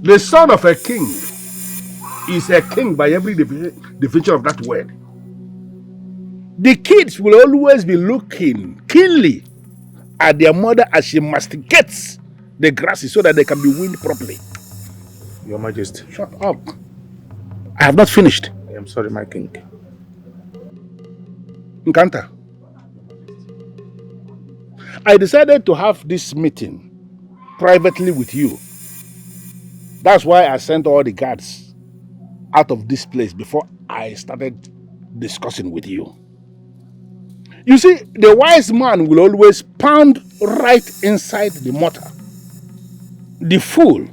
The son of a king is a king by every definition of that word. The kids will always be looking keenly at their mother as she masticates the grasses so that they can be weaned properly. Your Majesty. Shut up. I have not finished. I am sorry, my king. Nkanta, I decided to have this meeting privately with you. That's why I sent all the guards out of this place before I started discussing with you. You see, the wise man will always pound right inside the mortar. The fool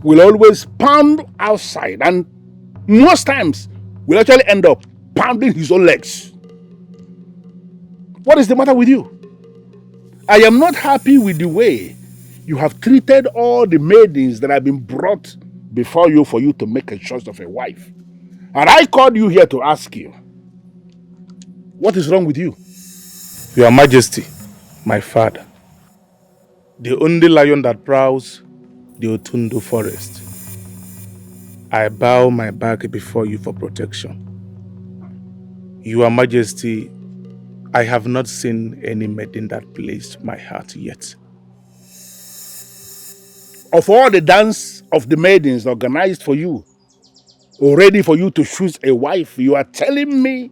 will always pound outside, and most times will actually end up pounding his own legs. What is the matter with you? I am not happy with the way you have treated all the maidens that have been brought before you for you to make a choice of a wife. And I called you here to ask you, what is wrong with you? Your Majesty, my father, the only lion that prowls the Otundu forest, I bow my back before you for protection. Your Majesty, I have not seen any maiden that pleased my heart yet. Of all the dance of the maidens organized for you, ready for you to choose a wife, you are telling me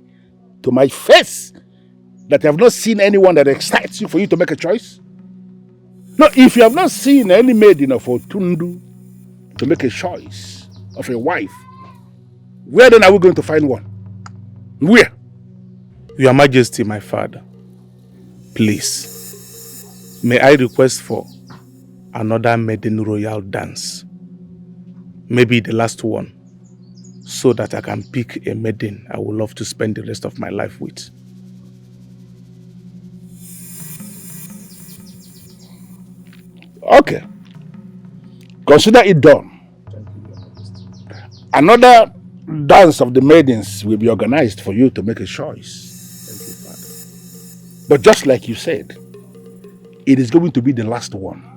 to my face that you have not seen anyone that excites you for you to make a choice? No, if you have not seen any maiden of Otundu to make a choice of a wife, where then are we going to find one? Where? Your Majesty, my father, please, may I request for another maiden royal dance, maybe the last one, so that I can pick a maiden I would love to spend the rest of my life with. Okay. Consider it done. Another dance of the maidens will be organized for you to make a choice. Thank you, Father. But just like you said, it is going to be the last one.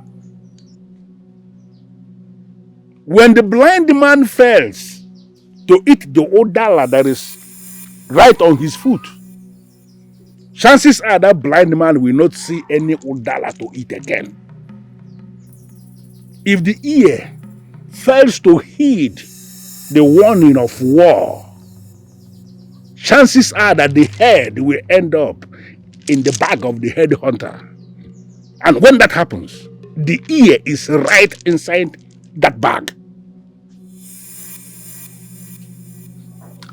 When the blind man fails to eat the odala that is right on his foot, chances are that blind man will not see any odala to eat again. If the ear fails to heed the warning of war, chances are that the head will end up in the bag of the head hunter. And when that happens, the ear is right inside that bag.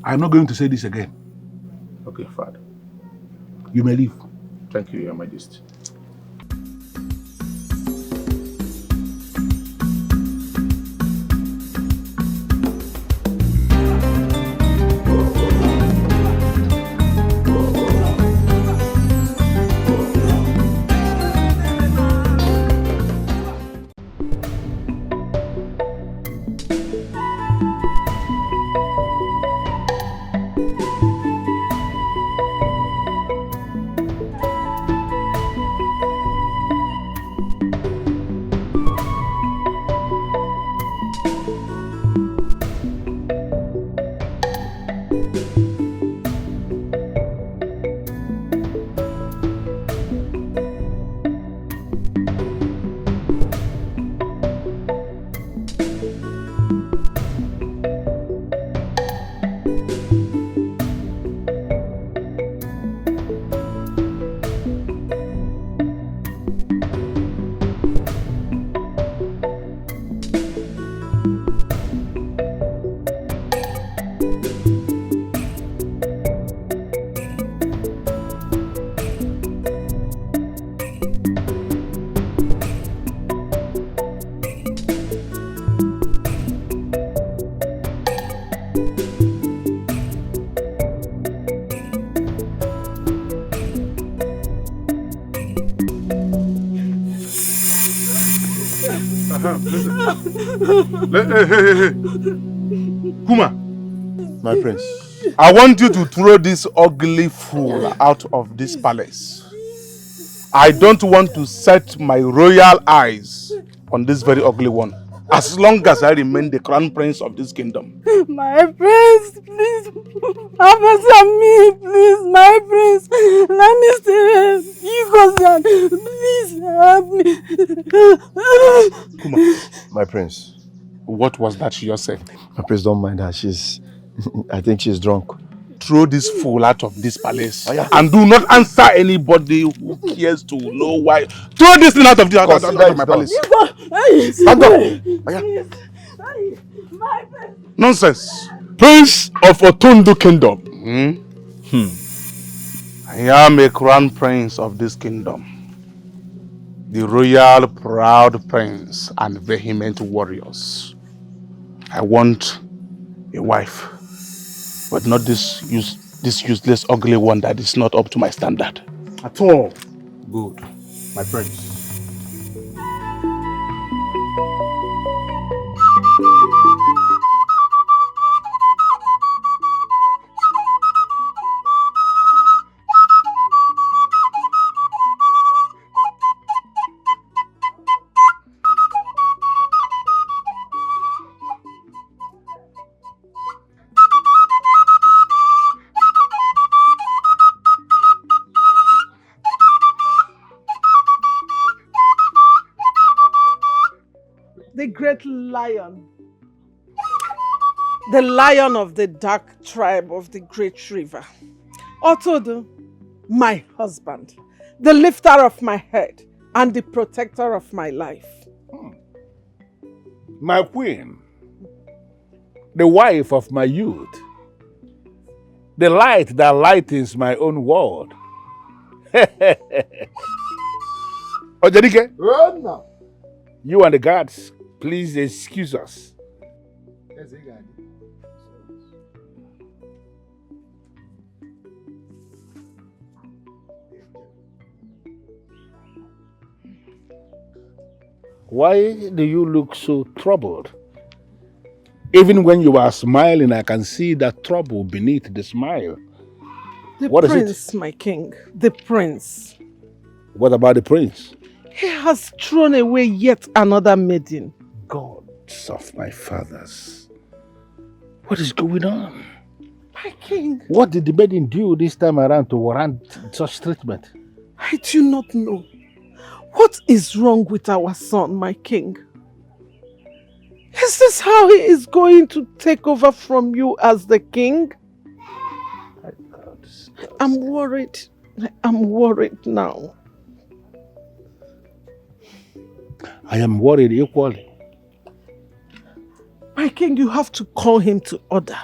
I'm not going to say this again. Okay, Father. You may leave. Thank you, Your Majesty. Hey. Kuma, My prince. I want you to throw this ugly fool out of this palace. I don't want to set my royal eyes on this very ugly one. as long as I remain the crown prince of this kingdom. My prince, please have mercy on me, please, my prince. Let me stay. Please help me. Kuma, My prince. what was that she just said? My prince, don't mind her. I think she's drunk. Throw this fool out of this palace. Oh, yeah. And do not answer anybody who cares to know why. Throw this thing out of my palace. Stand up. Oh, yeah. My prince. Nonsense. Prince of Otundu Kingdom. I am a crown prince of this kingdom. The royal proud prince and vehement warriors. I want a wife, but not this useless ugly one that is not up to my standard. At all. Good. My prince. The great lion. The lion of the dark tribe of the great river. Otodu, my husband, the lifter of my head and the protector of my life. My queen, the wife of my youth, the light that lightens my own world. Ojedike, you and the guards, please excuse us. Why do you look so troubled? Even when you are smiling, I can see that trouble beneath the smile. The What is it? prince, my king, the prince. What about the prince? He has thrown away yet another maiden. Gods of my fathers. What is going on? My king, What did the maiden do this time around to warrant such treatment? I do not know. What is wrong with our son, my king? Is this how he is going to take over from you as the king? I'm worried. I'm worried now. I am worried equally. My king, you have to call him to order.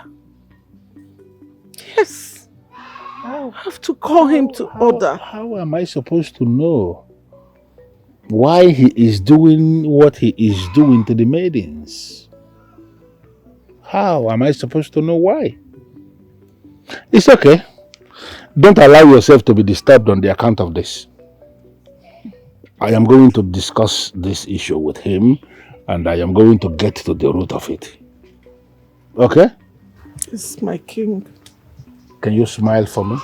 Yes. You have to call him to order. How am I supposed to know why he is doing what he is doing to the maidens? How am I supposed to know why? It's okay. Don't allow yourself to be disturbed on the account of this. I am going to discuss this issue with him and I am going to get to the root of it. Okay? Yes, my king. Can you smile for me?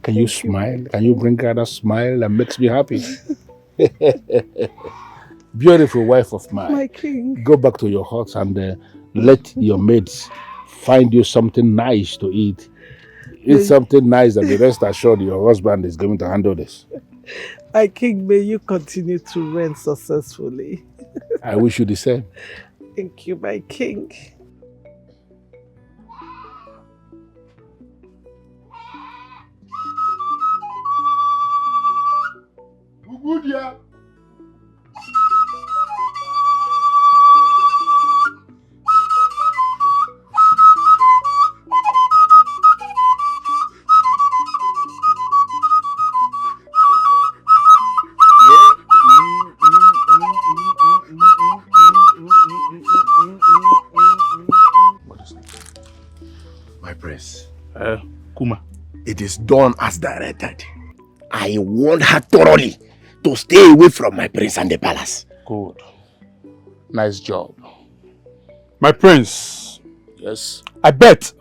Can you smile? Can you bring out a smile that makes me happy? Beautiful wife of mine. My king. Go back to your hut and let your maids find you something nice to eat. Eat something nice and the rest assured your husband is going to handle this. My king, may you continue to reign successfully. I wish you the same. Thank you, my king. My prince. Kuma. It is done as directed. I warned her thoroughly to stay away from my prince and the palace. Good. Nice job. My prince, Yes. I bet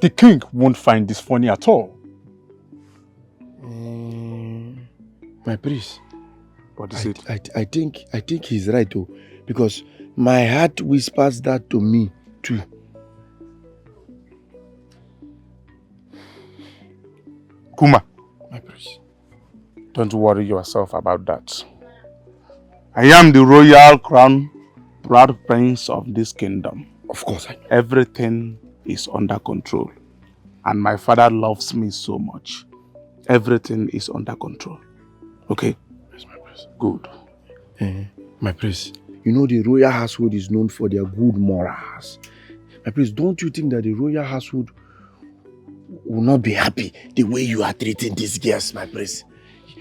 the king won't find this funny at all. My prince. What is it? I think he's right too. Because my heart whispers that to me too. Kuma, My prince. don't worry yourself about that. I am the royal crown, proud prince of this kingdom. Of course I know. Everything is under control. And my father loves me so much. Everything is under control. Okay? Yes, my prince. Good. My prince, you know the royal household is known for their good morals. My prince, don't you think that the royal household will not be happy the way you are treating these girls, my prince?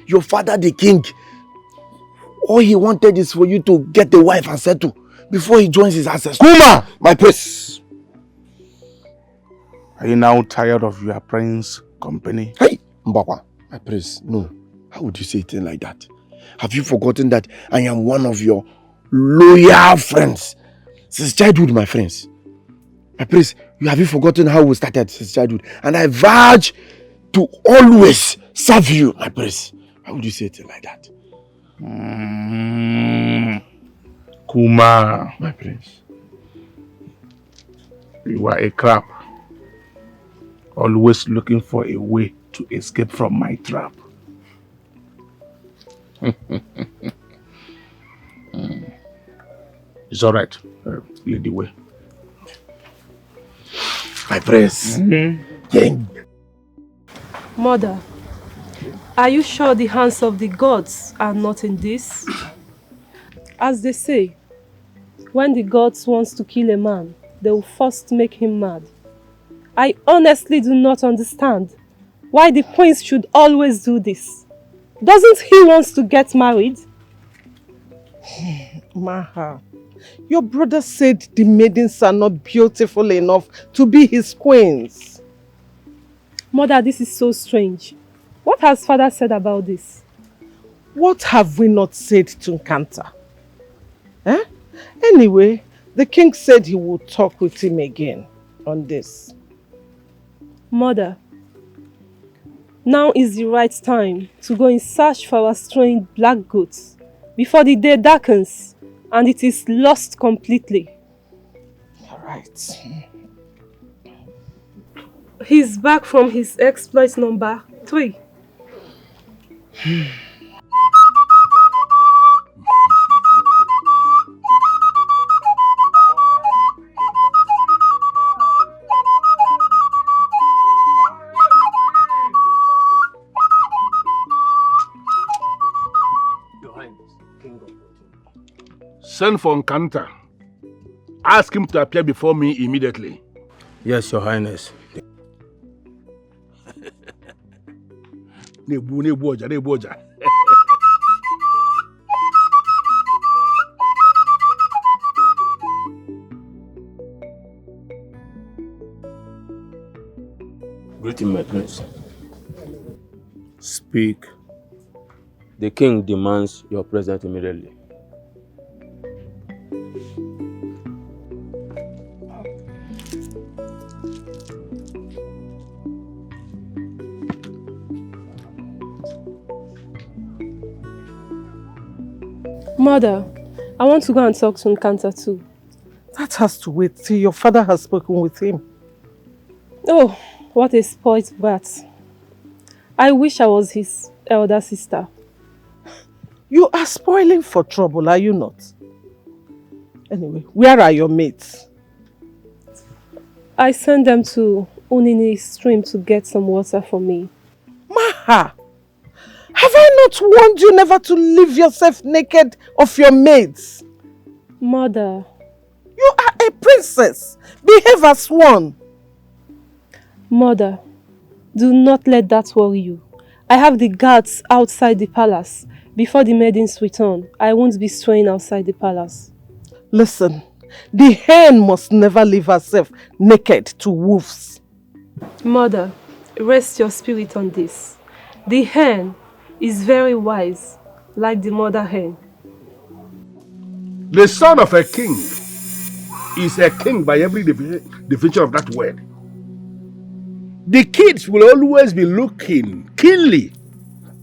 Your father, the king, all he wanted is for you to get a wife and settle before he joins his ancestors. Kuma! My prince! Are you now tired of your prince company? Hey, Mbakwa, my prince, no. How would you say a thing like that? Have you forgotten that I am one of your loyal friends? Since childhood, my friends. My prince, have you forgotten how we started since childhood? And I vowed to always serve you, my prince. How would you say a thing like that? Kuma, My prince. you are a crab. Always looking for a way to escape from my trap. It's all right. Lead the way. My prince. King. Mother, are you sure the hands of the gods are not in this? As they say, when the gods want to kill a man, they will first make him mad. I honestly do not understand why the prince should always do this. Doesn't he want to get married? Maha, your brother said the maidens are not beautiful enough to be his queens. Mother, this is so strange. What has father said about this? What have we not said to Nkanta? Eh? Anyway, the king said he would talk with him again on this. Mother, now is the right time to go in search for our strange black goats before the day darkens and it is lost completely. All right. He's back from his exploit number 3. Send for Nkanta. Ask him to appear before me immediately. Yes, Your Highness. Nebu oja. Greeting, my prince. Speak. The king demands your presence immediately. Mother, I want to go and talk to Nkanta too. That has to wait till your father has spoken with him. Oh, what a spoilt brat. I wish I was his elder sister. You are spoiling for trouble, are you not? Anyway, where are your mates? I sent them to Unini stream to get some water for me. Maha! Have I not warned you never to leave yourself naked of your maids? Mother. You are a princess. Behave as one. Mother, do not let that worry you. I have the guards outside the palace. Before the maidens return, I won't be straying outside the palace. Listen, the hen must never leave herself naked to wolves. Mother, rest your spirit on this. The hen is very wise, like the mother hen. The son of a king is a king by every definition of that word. The kids will always be looking keenly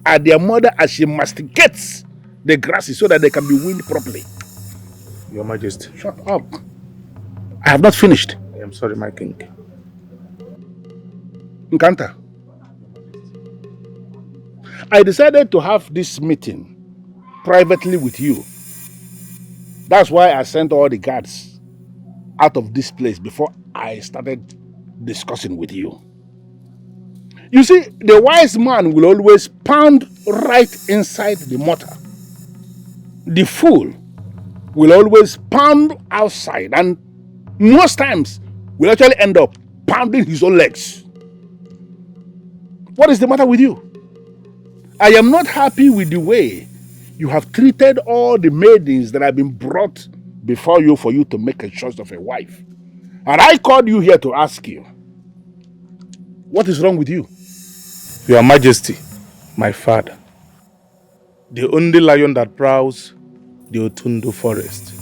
at their mother as she masticates the grasses so that they can be weaned properly. Your Majesty. Shut up. I have not finished. I am sorry, my king. Nkanta, I decided to have this meeting privately with you. That's why I sent all the guards out of this place before I started discussing with you. You see, the wise man will always pound right inside the mortar. The fool will always pound outside, and most times will actually end up pounding his own legs. What is the matter with you? I am not happy with the way you have treated all the maidens that have been brought before you for you to make a choice of a wife. And I called you here to ask you, what is wrong with you? Your Majesty, my father, the only lion that prowls the Otundo forest,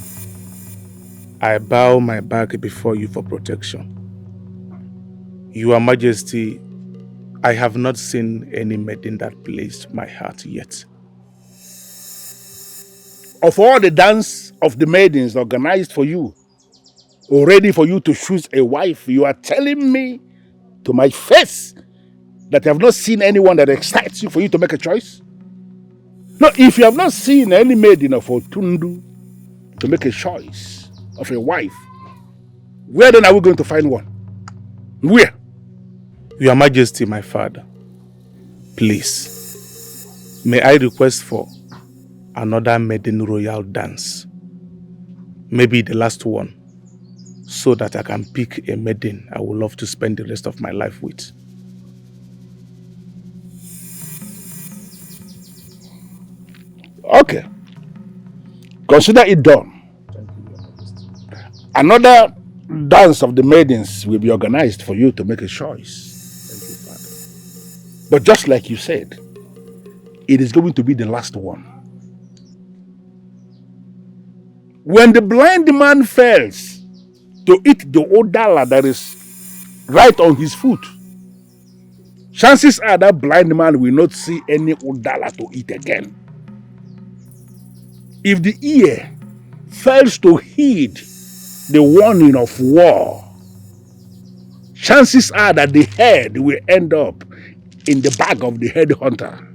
I bow my back before you for protection. Your Majesty, I have not seen any maiden that pleased my heart yet. Of all the dance of the maidens organized for you, or ready for you to choose a wife, you are telling me to my face that you have not seen anyone that excites you for you to make a choice? No, if you have not seen any maiden of Otundu to make a choice of a wife, where then are we going to find one? Where? Your Majesty, my father, please, may I request for another maiden royal dance, maybe the last one, so that I can pick a maiden I would love to spend the rest of my life with. Okay. Consider it done. Another dance of the maidens will be organized for you to make a choice. Thank you, Father. But just like you said, it is going to be the last one. When the blind man fails to eat the odala that is right on his foot, chances are that blind man will not see any odala to eat again. If the ear fails to heed the warning of war, chances are that the head will end up in the bag of the head hunter.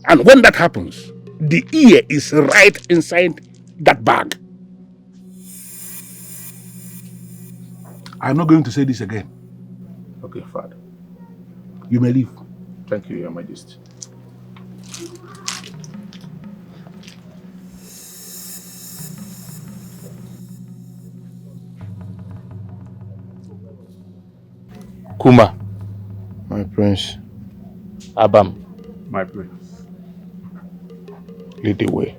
And when that happens, the ear is right inside that bag. I'm not going to say this again. Okay, Father. You may leave. Thank you, Your Majesty. Kuma, My prince. Abam, My prince. lead the way.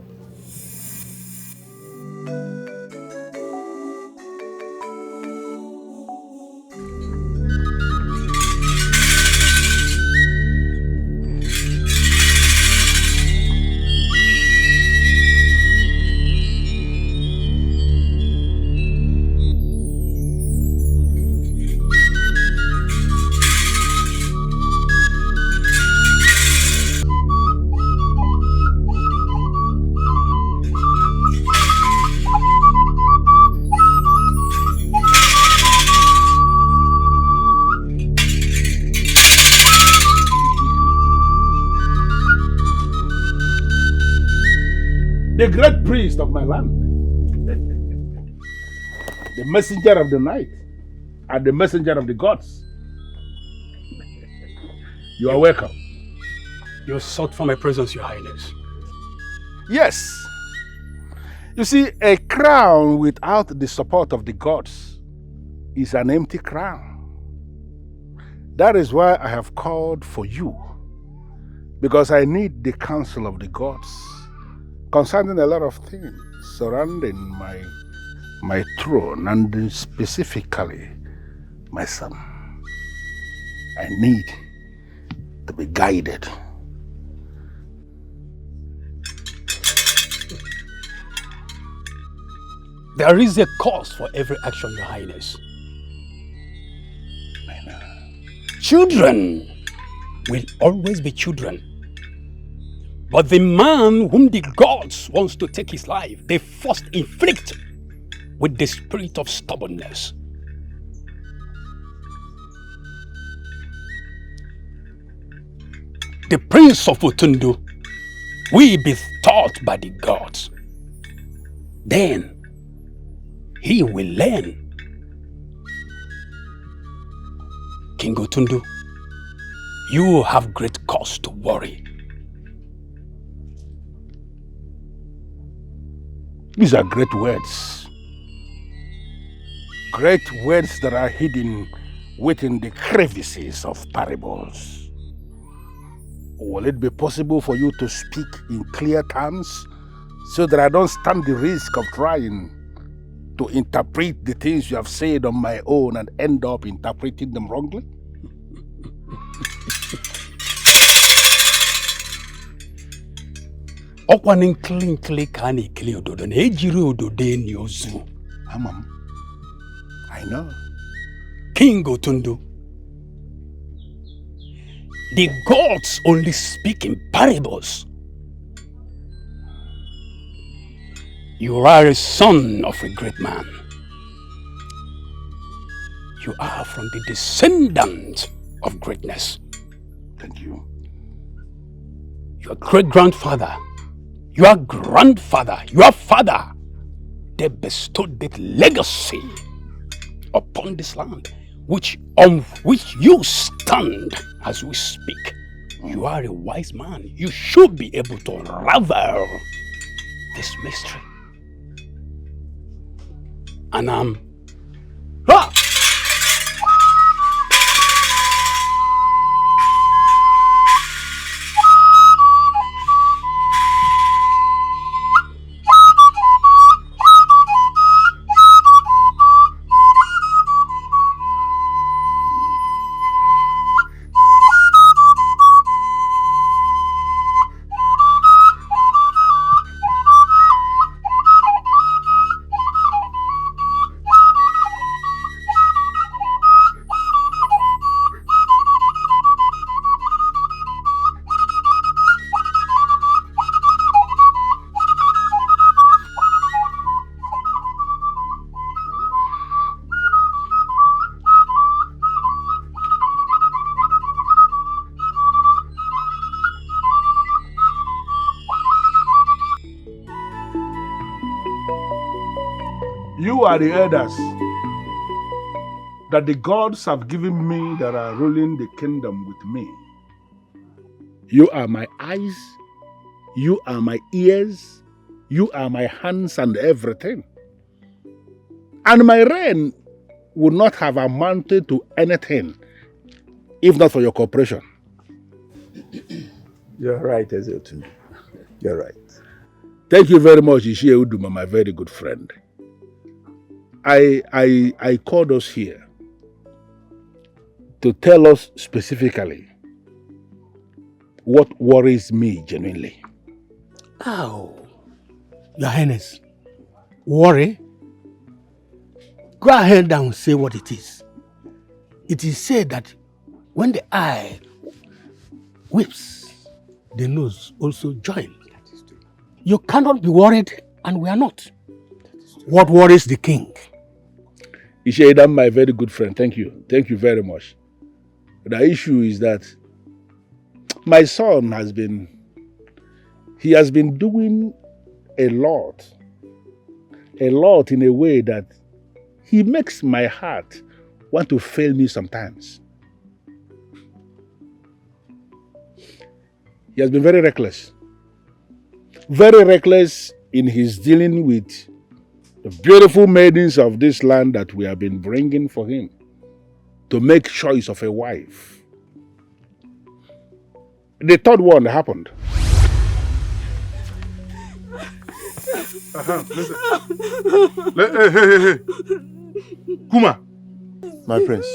The great priest of my land, the messenger of the night, and the messenger of the gods. You are welcome. You sought for my presence, Your Highness. Yes. You see, a crown without the support of the gods is an empty crown. That is why I have called for you, because I need the counsel of the gods concerning a lot of things surrounding my throne, and specifically my son. I need to be guided. There is a cause for every action, Your Highness. Children will always be children. But the man whom the gods wants to take his life, they first inflict with the spirit of stubbornness. The prince of Utundu will be taught by the gods. Then he will learn. King Utundu, you have great cause to worry. These are great words. Great words that are hidden within the crevices of parables. Will it be possible for you to speak in clear terms so that I don't stand the risk of trying to interpret the things you have said on my own and end up interpreting them wrongly? Okwanin klinkli kani kli ododo na ejiri ododo eni ozu. Amam, I know. King Otundu, the gods only speak in parables. You are a son of a great man. You are from the descendant of greatness. Thank you. Your great-grandfather, your grandfather, your father, they bestowed that legacy upon this land, on which you stand as we speak. You are a wise man. You should be able to unravel this mystery. And You are the elders that the gods have given me that are ruling the kingdom with me. You are my eyes, you are my ears, you are my hands and everything. And my reign would not have amounted to anything if not for your cooperation. You're right, Ezeotu. You're right. Thank you very much, Ishie Uduma, my very good friend. I called us here to tell us specifically what worries me genuinely. oh, Your Highness, worry? Go ahead and say what it is. It is said that when the eye weeps, the nose also joins. You cannot be worried, and we are not. What worries the king? Ishaidam, my very good friend, thank you. Thank you very much. The issue is that my son has been doing a lot in a way that he makes my heart want to fail me sometimes. He has been very reckless in his dealing with the beautiful maidens of this land that we have been bringing for him to make choice of a wife. The third one happened. Listen. Hey. Kuma. My prince.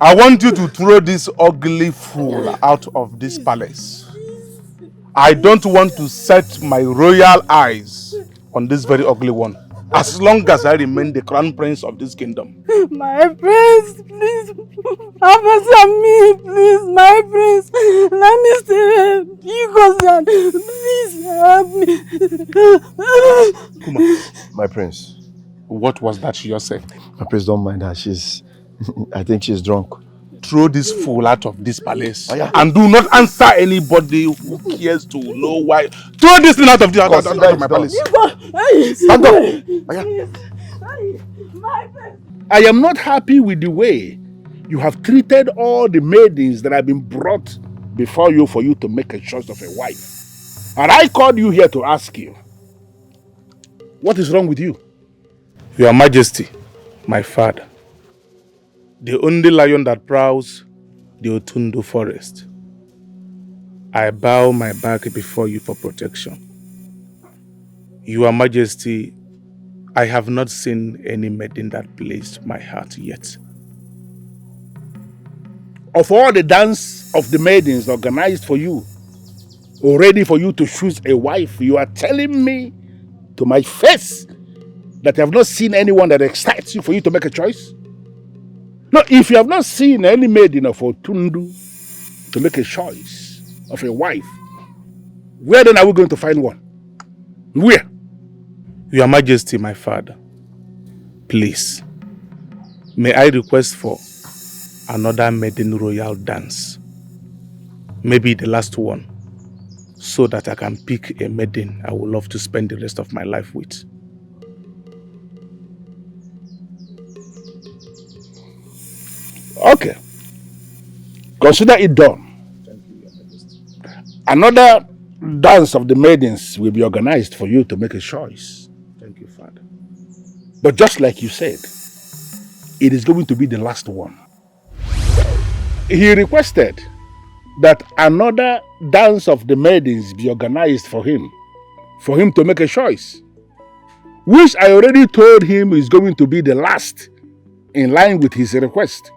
I want you to throw this ugly fool out of this palace. I don't want to set my royal eyes on this very ugly one. as long as I remain the crown prince of this kingdom. My prince, please have mercy on me, please, my prince. Let me stay. You go, son. Please help me. Kuma, My prince. what was that you just said? My prince, don't mind her. I think she's drunk. Throw this fool out of this palace. Oh, yeah. And do not answer anybody who cares to know why. Throw this thing out of my palace. Stand up. Oh, yeah. I am not happy with the way you have treated all the maidens that have been brought before you for you to make a choice of a wife. And I called you here to ask you, what is wrong with you? Your Majesty, my father, the only lion that prowls the Otundo forest, I bow my back before you for protection. Your Majesty, I have not seen any maiden that pleased my heart yet. Of all the dance of the maidens organized for you, or ready for you to choose a wife, you are telling me to my face that you have not seen anyone that excites you for you to make a choice? No, if you have not seen any maiden of Otundu to make a choice of a wife, where then are we going to find one? Where? Your Majesty, my father, please, may I request for another maiden royal dance, maybe the last one, so that I can pick a maiden I would love to spend the rest of my life with. Okay. Consider it done. Thank you, Your Majesty. Another dance of the maidens will be organized for you to make a choice. Thank you, Father. But just like you said, it is going to be the last one. He requested that another dance of the maidens be organized for him to make a choice, which I already told him is going to be the last in line with his request.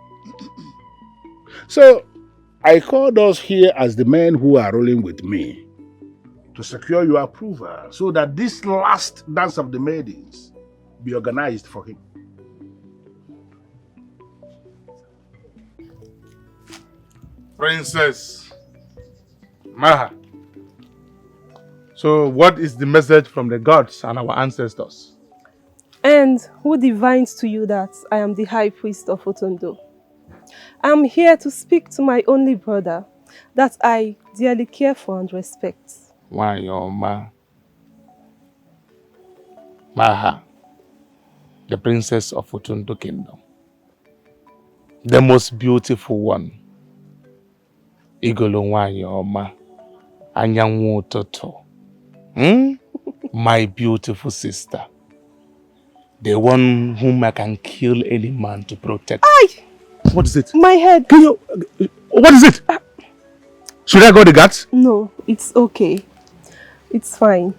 So I called us here as the men who are rolling with me to secure your approval so that this last dance of the maidens be organized for him. Princess Maha. So what is the message from the gods and our ancestors? And who divines to you that I am the high priest of Otondo? I am here to speak to my only brother that I dearly care for and respect. Why, your Maha, the princess of Otondo Kingdom, the most beautiful one. Igolo Wanyi Oma, Anyanwu Toto. My beautiful sister. The one whom I can kill any man to protect. Aye! What is it? My head. Can you... What is it? Should I go the guts? No, it's okay. It's fine.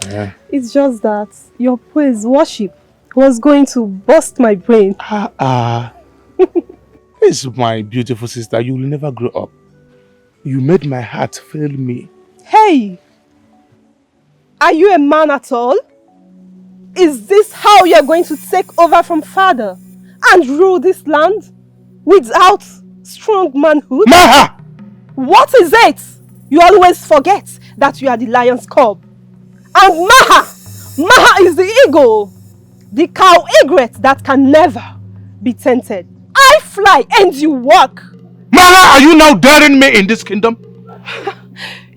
Yeah. It's just that your praise worship was going to bust my brain. This is my beautiful sister. You will never grow up. You made my heart fail me. Hey! Are you a man at all? Is this how you're going to take over from father and rule this land without strong manhood? Maha! What is it? You always forget that you are the lion's cub. And Maha! Maha is the eagle. The cow egret that can never be tainted. I fly and you walk. Maha, are you now daring me in this kingdom?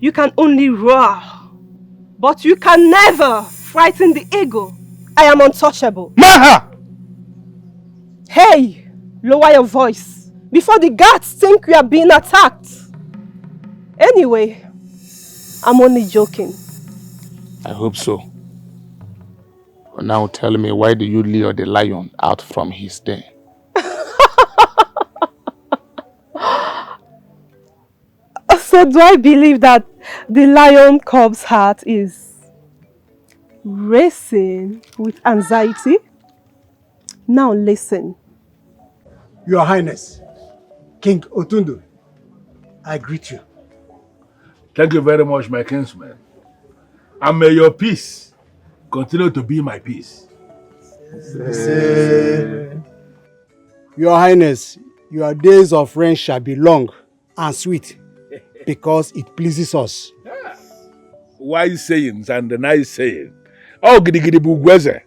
You can only roar, but you can never frighten the eagle. I am untouchable. Maha! Hey, lower your voice before the guards think we are being attacked. Anyway, I'm only joking. I hope so. But now tell me, why do you lure the lion out from his den? So do I believe that the lion cub's heart is racing with anxiety? Now listen. Your Highness, King Otundo, I greet you. Thank you very much, my kinsman. And may your peace continue to be my peace. Your Highness, your days of reign shall be long and sweet because it pleases us. Wise sayings and the nice saying. Oh, gidi bugweze.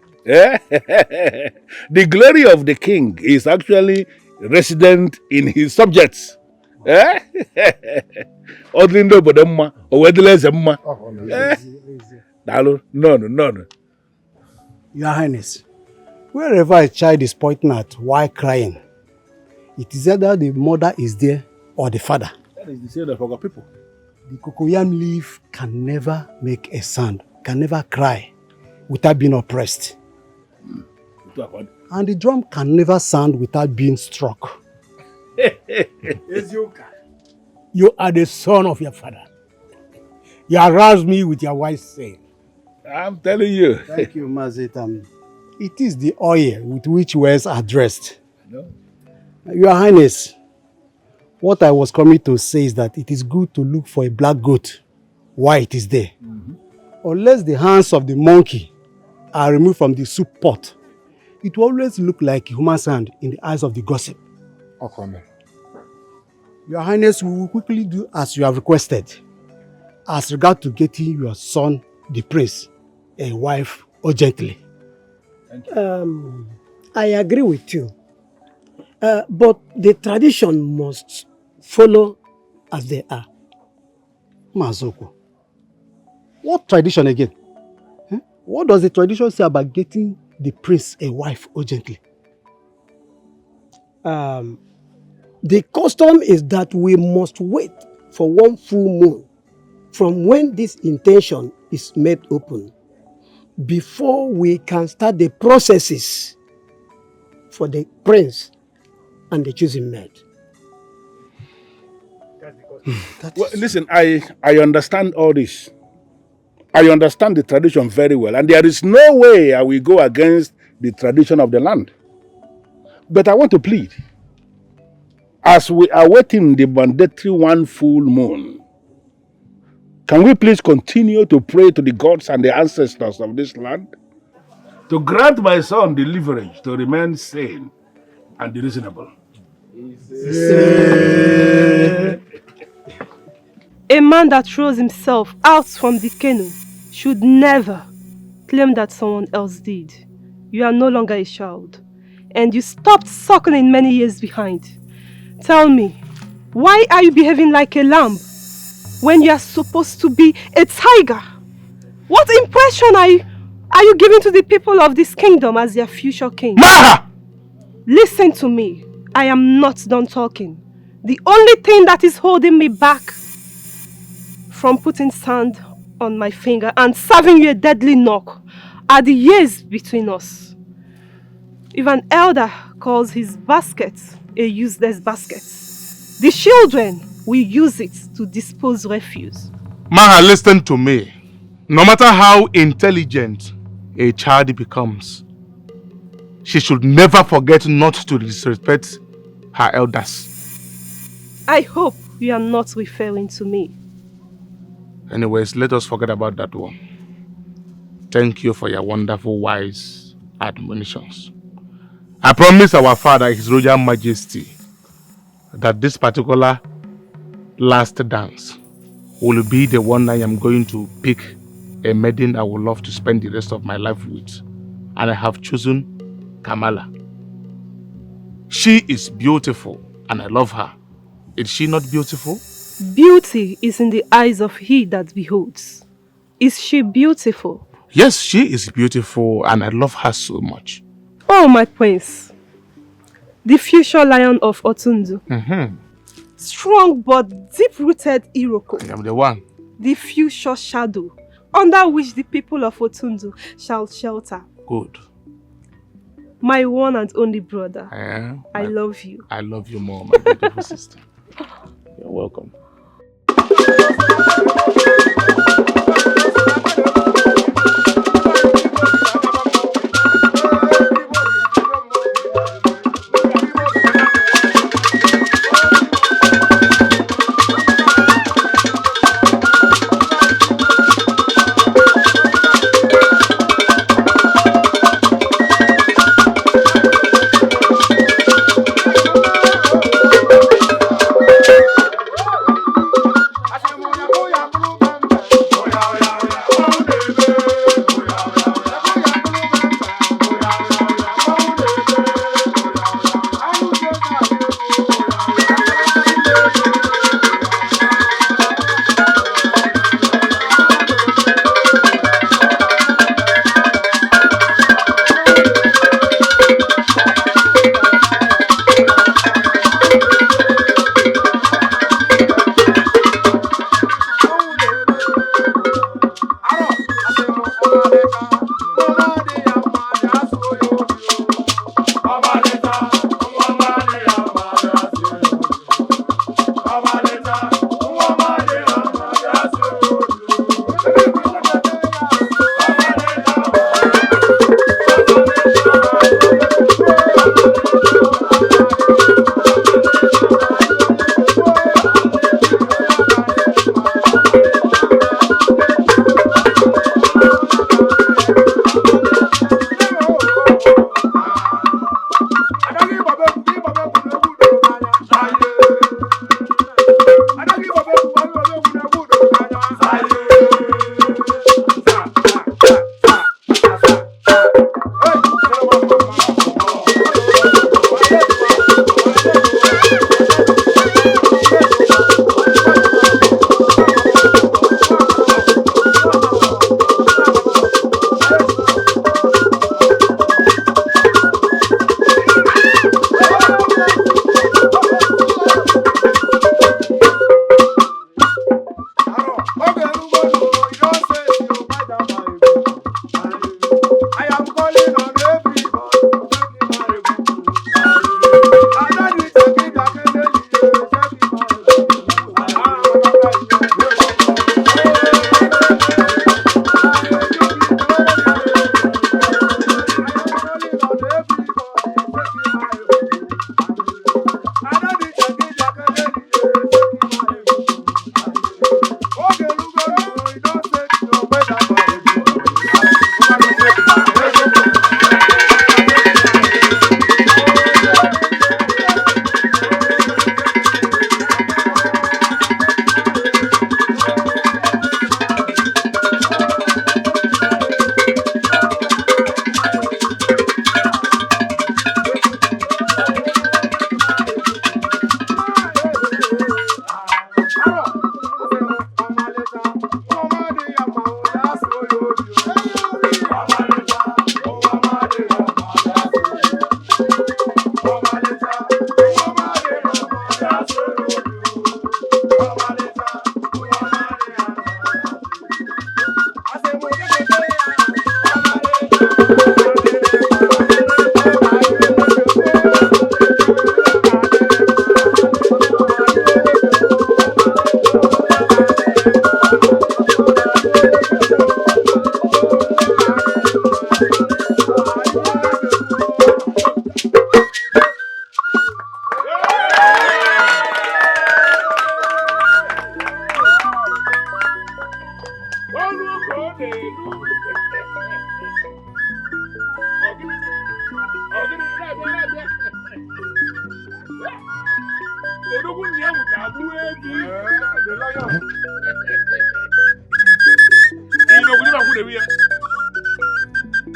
The glory of the king is actually resident in his subjects. Odlindo bodemma, owedlezemma. No. Your Highness, wherever a child is pointing at while crying, it is either the mother is there or the father. That is the saying of our people. The cocoyam leaf can never make a sound, can never cry without being oppressed. And the drum can never sound without being struck. You are the son of your father. You aroused me with your wise saying. I'm telling you. Thank you, Mazetam. It is the oil with which words are dressed. No. Your Highness, what I was coming to say is that it is good to look for a black goat while it is there. Unless the hands of the monkey are removed from the soup pot, it will always look like a human's hand in the eyes of the gossip. Okay. Your Highness, we will quickly do as you have requested, as regard to getting your son, the prince, a wife urgently. I agree with you. But the tradition must follow as they are. Mazoko, what tradition again? What does the tradition say about getting the prince a wife urgently? The custom is that we must wait for one full moon from when this intention is made open before we can start the processes for the prince and the choosing maid. Well, listen, I understand all this. I understand the tradition very well, and there is no way I will go against the tradition of the land. But I want to plead. As we are waiting the mandatory one full moon, can we please continue to pray to the gods and the ancestors of this land to grant my son the leverage to remain sane and reasonable? A man that throws himself out from the canoe should never claim that someone else did. You are no longer a child, and you stopped suckling many years behind. Tell me, why are you behaving like a lamb when you are supposed to be a tiger? What impression are you giving to the people of this kingdom as their future king? Maha! Listen to me. I am not done talking. The only thing that is holding me back from putting sand on my finger and serving you a deadly knock are the years between us. If an elder calls his basket a useless basket, the children will use it to dispose refuse. Maha, listen to me. No matter how intelligent a child becomes, she should never forget not to disrespect her elders. I hope you are not referring to me. Anyways, let us forget about that one. Thank you for your wonderful, wise admonitions. I promise our father, His Royal Majesty, that this particular last dance will be the one I am going to pick a maiden I would love to spend the rest of my life with. And I have chosen Kamala. She is beautiful and I love her. Is she not beautiful? Beauty is in the eyes of he that beholds. Is she beautiful? Yes, she is beautiful and I love her so much. Oh, my prince. The future lion of Otundu. Strong but deep-rooted Iroko. I am the one. The future shadow under which the people of Otundu shall shelter. Good. My one and only brother. I love you. I love you more, my beautiful sister. You're welcome.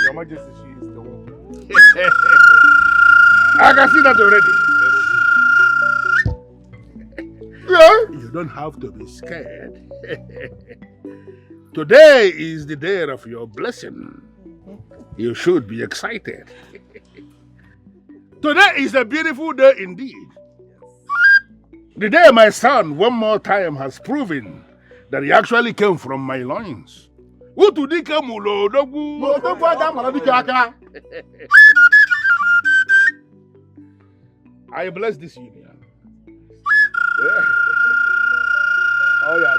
Your Majesty, she is the one. I can see that already. You don't have to be scared. Today is the day of your blessing. You should be excited. Today is a beautiful day indeed. The day my son one more time has proven that he actually came from my loins. I bless this union. Oh yeah,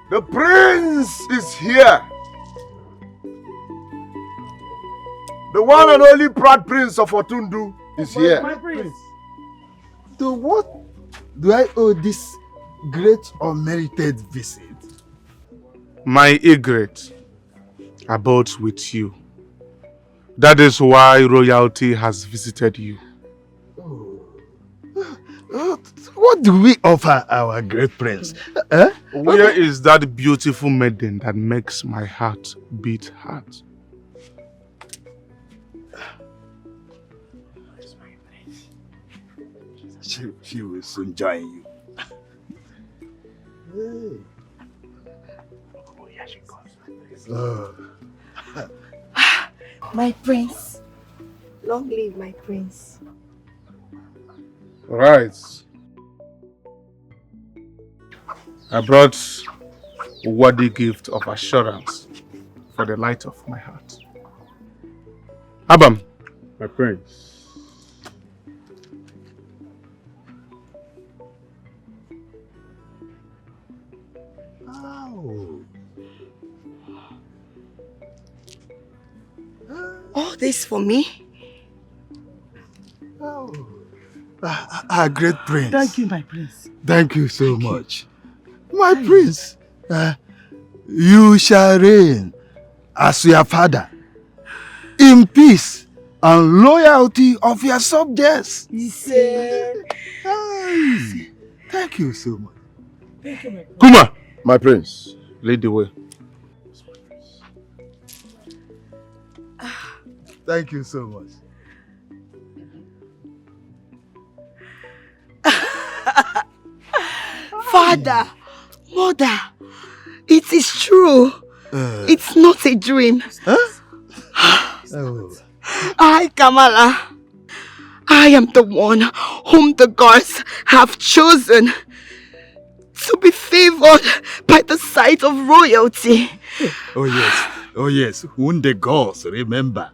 The prince is here. The one and only proud prince of Otundu is here. My prince. To what do I owe this great unmerited visit? My egret abodes with you. That is why royalty has visited you. What do we offer our great prince? Where is that beautiful maiden that makes my heart beat hard? She will soon join you. Oh, yeah, she goes. My prince. Long live my prince. Right. I brought a worthy gift of assurance for the light of my heart. Abam, My prince. All this for me? Our great prince. Thank you, my prince. Thank you so much. My prince, you shall reign as your father in peace and loyalty of your subjects. Thank you so much. Thank you, my prince. Kuma, My prince. lead the way. Thank you so much. Father, mother, it is true. It's not a dream. I, Kamala, I am the one whom the gods have chosen to be favored by the sight of royalty. Oh yes, whom the gods remember,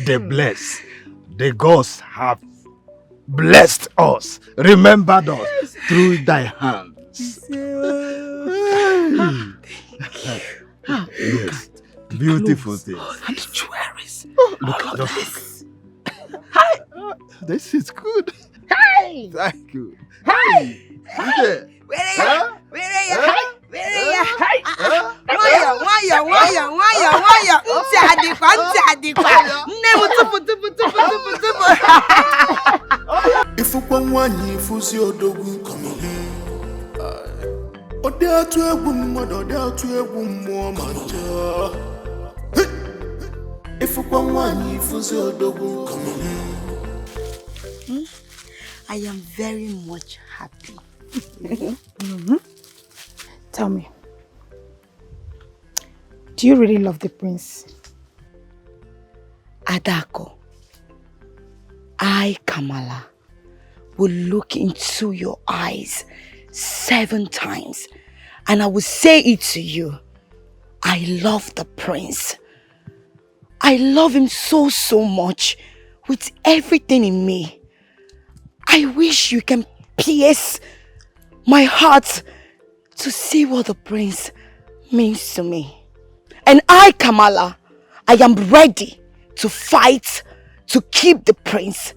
the blessed, the gods have blessed us, remembered us through thy hands. Yes, beautiful things. And the jewelries. Look at this. This is good. Hey! Thank you. Hey! Hey! Where are you? Where are you? Where are you? Waya. Ntadikwa. Nemu tupu. Ifukwa nwanyi ifusi odogwu kamili. Ode atu egwu mmadụ, ode atu egwu mmụọ ma ncha. Ifukwa nwanyi ifusi odogwu kamili. I am very much happy. Tell me, do you really love the prince? Adako, I, Kamala, will look into your eyes 7 times and I will say it to you. I love the prince. I love him so much with everything in me. I wish you can pierce my heart to see what the prince means to me. And I, Kamala, I am ready to fight to keep the prince.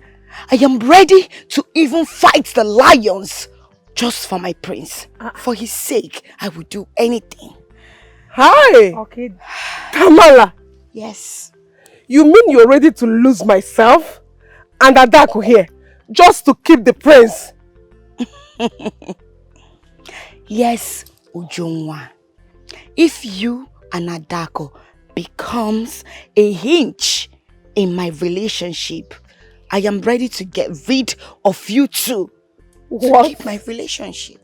I am ready to even fight the lions just for my prince. For his sake, I will do anything. Hi! Okay. Kamala! Yes. You mean you're ready to lose myself and Adako here just to keep the prince? Yes, Ujungwa. If you and Adako becomes a hinge in my relationship, I am ready to get rid of you two to keep my relationship.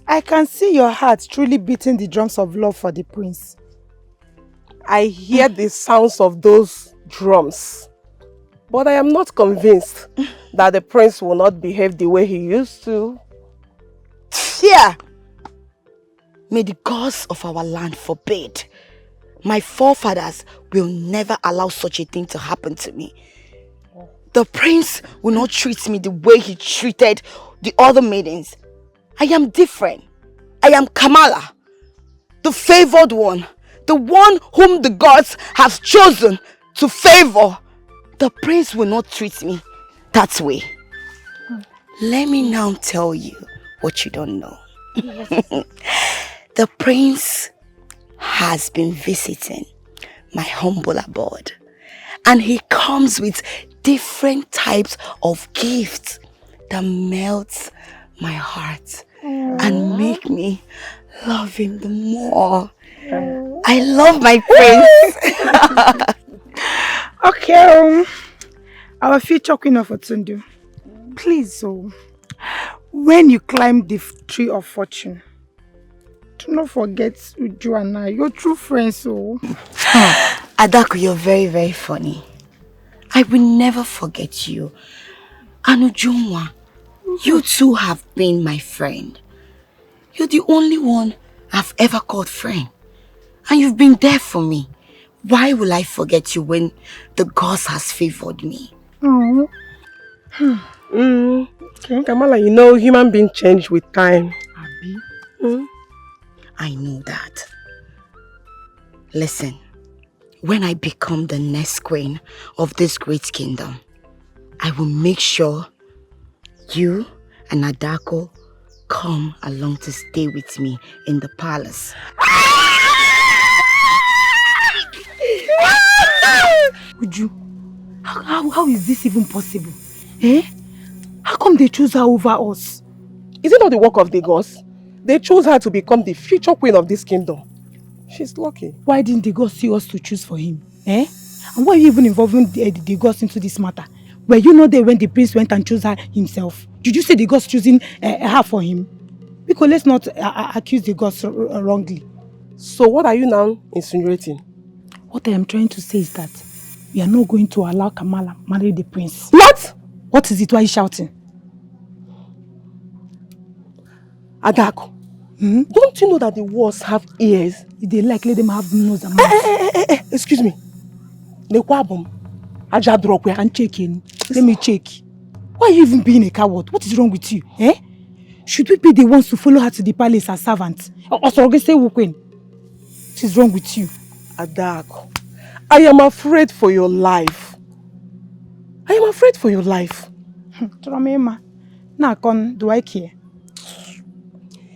I can see your heart truly beating the drums of love for the prince. I hear the sounds of those drums, but I am not convinced that the prince will not behave the way he used to. Yeah. May the gods of our land forbid. My forefathers will never allow such a thing to happen to me. The prince will not treat me the way he treated the other maidens. I am different. I am Kamala, the favored one, the one whom the gods have chosen to favor. The prince will not treat me that way. Let me now tell you what you don't know. The prince has been visiting my humble abode, and he comes with different types of gifts that melts my heart and make me love him the more. I love my prince. Okay, our future queen of Otundu, please, when you climb the tree of fortune, do not forget Uju and I, your true friends. Adako, you're very, very funny. I will never forget you. And Ujunwa, you two have been my friend. You're the only one I've ever called friend. And you've been there for me. Why will I forget you when the gods has favored me? Okay. Kamala, you know human beings change with time. I know that. Listen, when I become the next queen of this great kingdom, I will make sure you and Adako come along to stay with me in the palace. Uju, how is this even possible? How come they choose her over us? Is it not the work of the gods? They chose her to become the future queen of this kingdom. She's lucky. Why didn't the gods see us to choose for him? And why are you even involving the gods into this matter? Were you not there when the prince went and chose her himself? Did you see the gods choosing her for him? Because let's not accuse the gods wrongly. So what are you now insinuating? What I am trying to say is that we are not going to allow Kamala marry the prince. What? What is it? Why are you shouting? Adako, don't you know that the walls have ears? If they like, let them have nose and mouth. Excuse me. Nekwabum. I'm checking. Let me check. Why are you even being a coward? What is wrong with you? Eh? Should we be the ones to follow her to the palace as servants? Or say queen? What is wrong with you? Adako, I am afraid for your life. I am afraid for your life. Tramema, Nakon, do I care?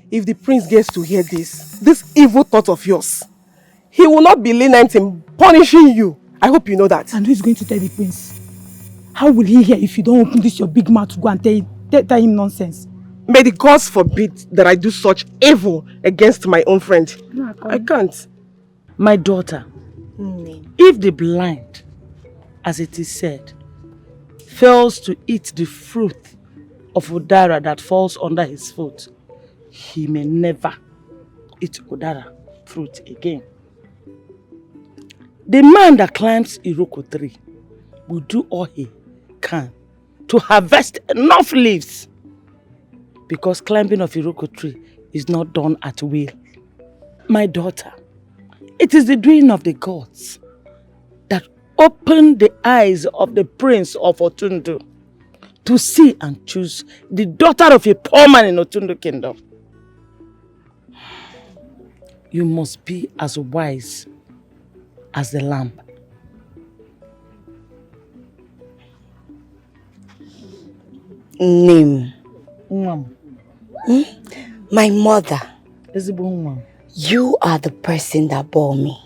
If the prince gets to hear this evil thought of yours, he will not be lenient in punishing you. I hope you know that. And who is going to tell the prince? How will he hear if you don't open this your big mouth to go and tell him nonsense? May the gods forbid that I do such evil against my own friend. I can't. My daughter, if the blind, as it is said, fails to eat the fruit of Udara that falls under his foot, he may never eat Udara fruit again. The man that climbs Iroko tree will do all he can to harvest enough leaves, because climbing of Iroko tree is not done at will. My daughter, it is the doing of the gods that opened the eyes of the prince of Otundu to see and choose the daughter of a poor man in Otundu kingdom. You must be as wise as the lamb. Name. Mom. My mother. Mom. You are the person that bore me.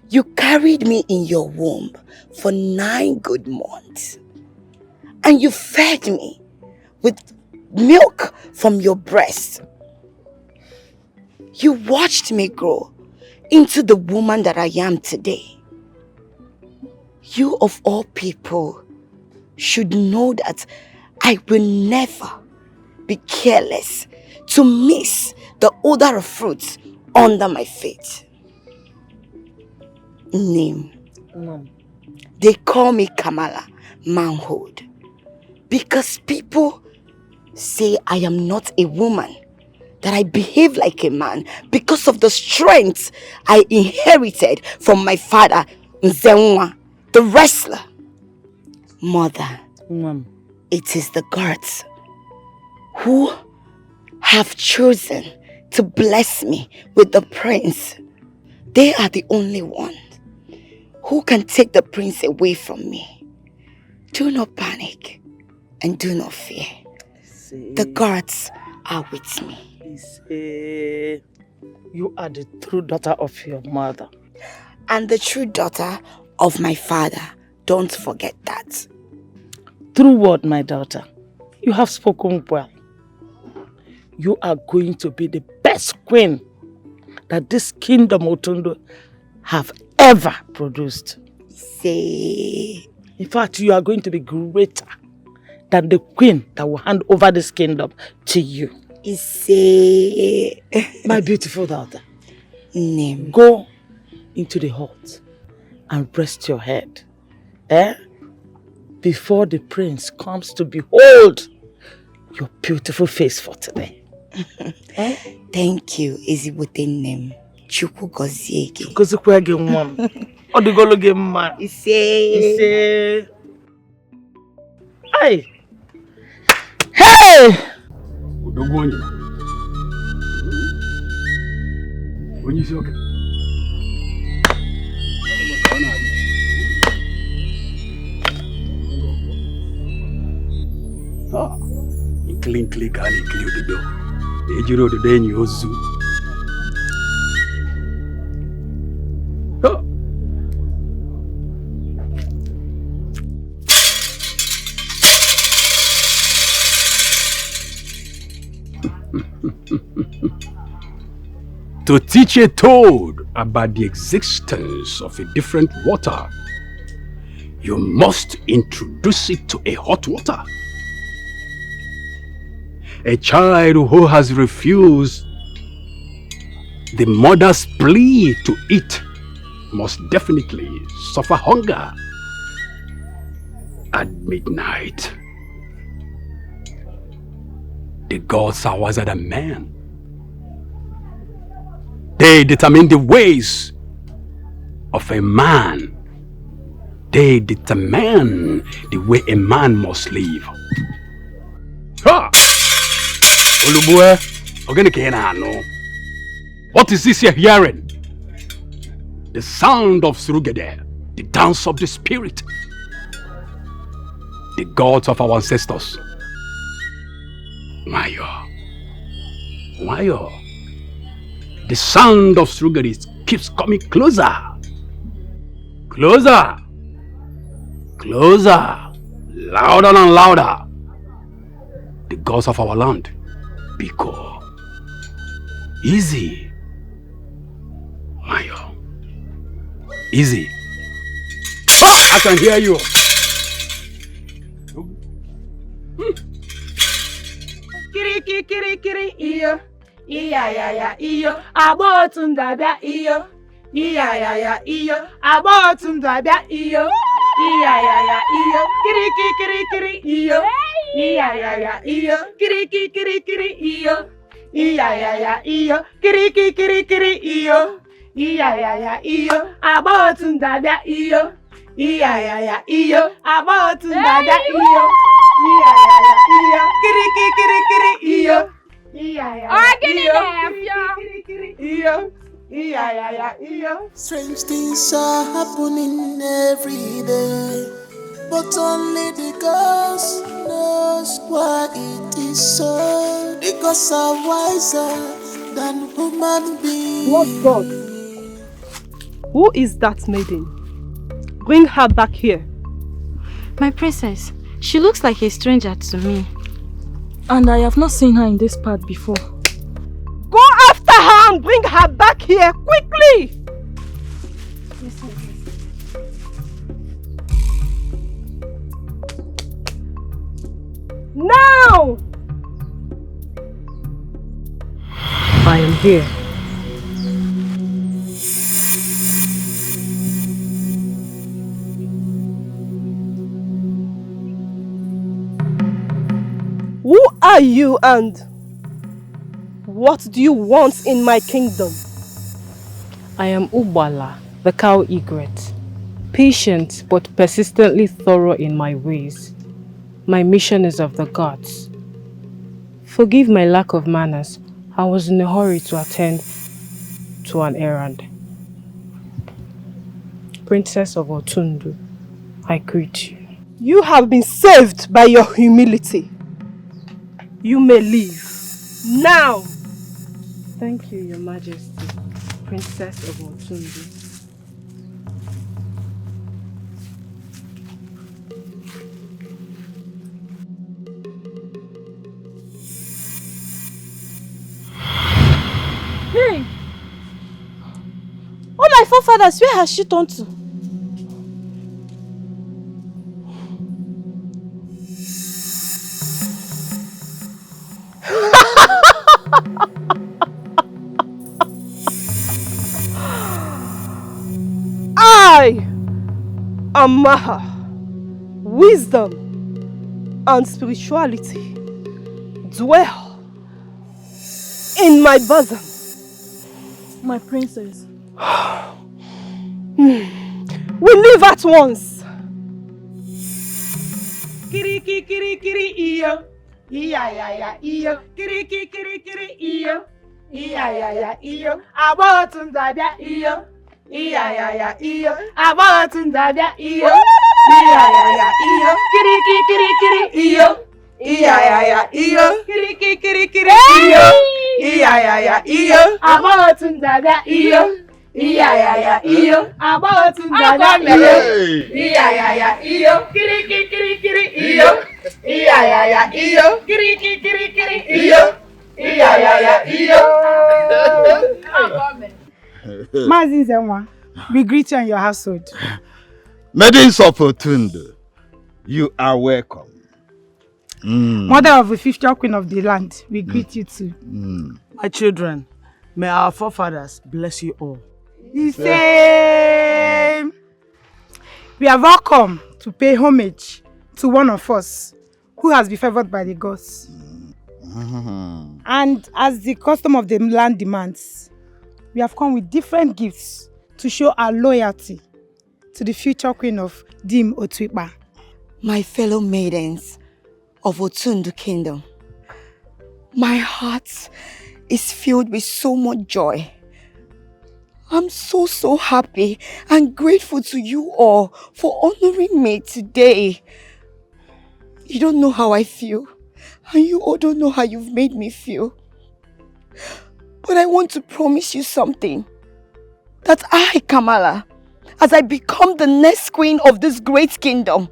You carried me in your womb for 9 good months. And you fed me with milk from your breast. You watched me grow into the woman that I am today. You of all people should know that I will never be careless to miss the odor of fruits under my feet. Name. They call me Kamala, manhood, because people say I am not a woman, that I behave like a man because of the strength I inherited from my father, Nzenwa, the wrestler. Mother, it is the gods who have chosen to bless me with the prince. They are the only ones who can take the prince away from me. Do not panic and do not fear. The gods are with me. You are the true daughter of your mother. And the true daughter of my father. Don't forget that. True word, my daughter. You have spoken well. You are going to be the best queen that this kingdom Otundu have ever produced. Say. In fact, you are going to be greater than the queen that will hand over this kingdom to you. Say. My beautiful daughter. Name. Go into the hut and rest your head. Before the prince comes to behold your beautiful face for today. Thank you, Ezigbote name. Chukwu gozie gị. Gozikwa gị nwa m. Ọ dịgolo gị mma. Ise. Hey! Hey! Odogwu onye. Onye isi oke. Nkili ka a na-ekiri ododo. Ejiri ododo enyi ozu. To teach a toad about the existence of a different water, you must introduce it to a hot water. A child who has refused the mother's plea to eat must definitely suffer hunger at midnight. The gods are wiser than men. They determine the ways of a man They determine the way a man must live. Ha! Olubue, what is this you're hearing? The sound of Surugede, the dance of the spirit, the gods of our ancestors. Mayo, the sound of Surugede keeps coming closer, closer, closer, louder and louder. The gods of our land, Biko, easy, Mayo, easy. I can hear you. Kiri kiri kiri iyo, iya ya ya iyo, abotum dada iyo, iya ya ya iyo, abotum dada iyo, iya ya ya iyo, kiri kiri iyo, iya ya ya iyo, kiri kiri iyo, iya ya ya iyo, kiri kiri iyo, iya ya ya iyo, abotum dada iyo, iya ya ya iyo, abotum dada iyo. Iya ya ya iyo kiri iyo iya ya ya iyo. Strange things are happening every day, but only the gods knows why it is so. The gods are wiser than human beings. What God? Who is that maiden? Bring her back here. My princess, she looks like a stranger to me. And I have not seen her in this part before. Go after her and bring her back here, quickly! Yes, now! I am here. Who are you and what do you want in my kingdom? I am Ubala, the cow egret, patient but persistently thorough in my ways. My mission is of the gods. Forgive my lack of manners. I was in a hurry to attend to an errand. Princess of Otundu, I greet you. You have been saved by your humility. You may leave. Now! Thank you, Your Majesty, Princess of Otundu. Hey! All my forefathers, where has she turned to? I am Maha. Wisdom and spirituality dwell in my bosom. My princess. We leave at once. Kiri iyo, iya ya ya iyo, kiri iyo, iya ya ya iyo, abotum dada iyo. Iya ya ya iyo, abotum dada iyo. Iya ya ya iyo, kiri iyo. Iya ya ya iyo, kiri iyo. Iya ya ya iyo, abotum dada iyo. Iya ya ya iyo, abotum dada iyo. Iya ya ya iyo, kiri iyo. Iya ya ya iyo, kiri iyo. Iya ya ya iyo. Mazinzenwa, we greet you and your household. Maidens of Otundu, you are welcome. Mother of the 50th queen of the land, we greet you too. My children, may our forefathers bless you all. The same. We have all come to pay homage to one of us who has been favored by the gods. And as the custom of the land demands, we have come with different gifts to show our loyalty to the future queen of Dim Otuipa. My fellow maidens of Otundu Kingdom, my heart is filled with so much joy. I'm so happy and grateful to you all for honoring me today. You don't know how I feel, and you all don't know how you've made me feel. But I want to promise you something. That I, Kamala, as I become the next queen of this great kingdom,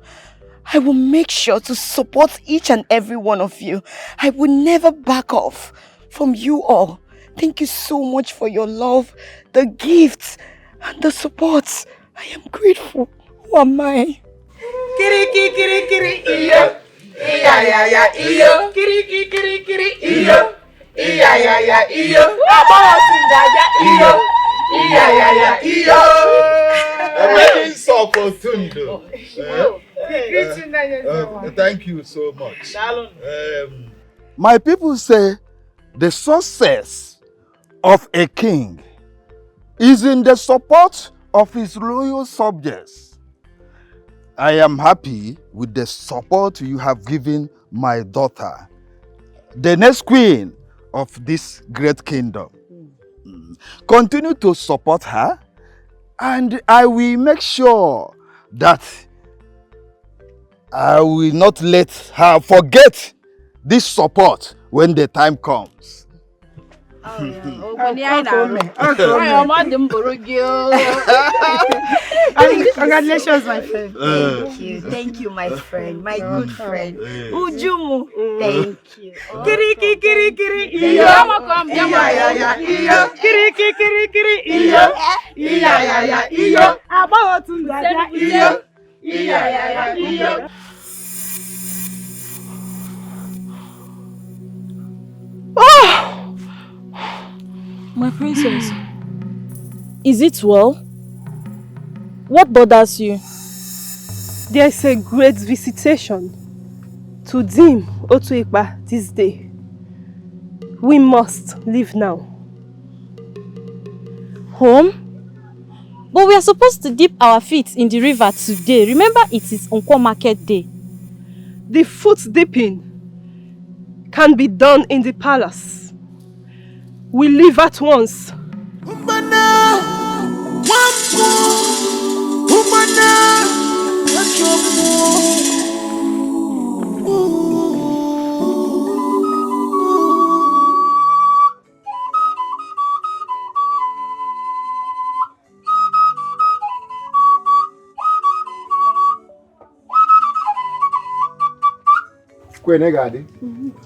I will make sure to support each and every one of you. I will never back off from you all. Thank you so much for your love, the gifts, and the support. I am grateful. Who am I? Kiri kiri kiri iyo. Iya ya ya iyo. Kiri kiri kiri iyo. Iya ya ya iyo. Abo tindaja iyo. Iya ya ya iyo. Wedding song for Tundu. Thank you so much. My people say the success of a king is in the support of his loyal subjects. I am happy with the support you have given my daughter, the next queen of this great kingdom. Continue to support her, and I will make sure that I will not let her forget this support when the time comes. Congratulations, my friend. Thank you, my friend, my good friend. Ujumu, thank you. Kiri kiri kiri iyo. Iya ya ya iyo. Kiri kiri kiri iyo. Iya ya ya iyo. Abo tindaja iyo. Iya ya ya iyo. Oh! My princess, is it well? What bothers you? There is a great visitation to Dim Otuipa this day. We must leave now. Home? But we are supposed to dip our feet in the river today. Remember, it is Unko Market Day. The foot dipping can be done in the palace. We leave at once.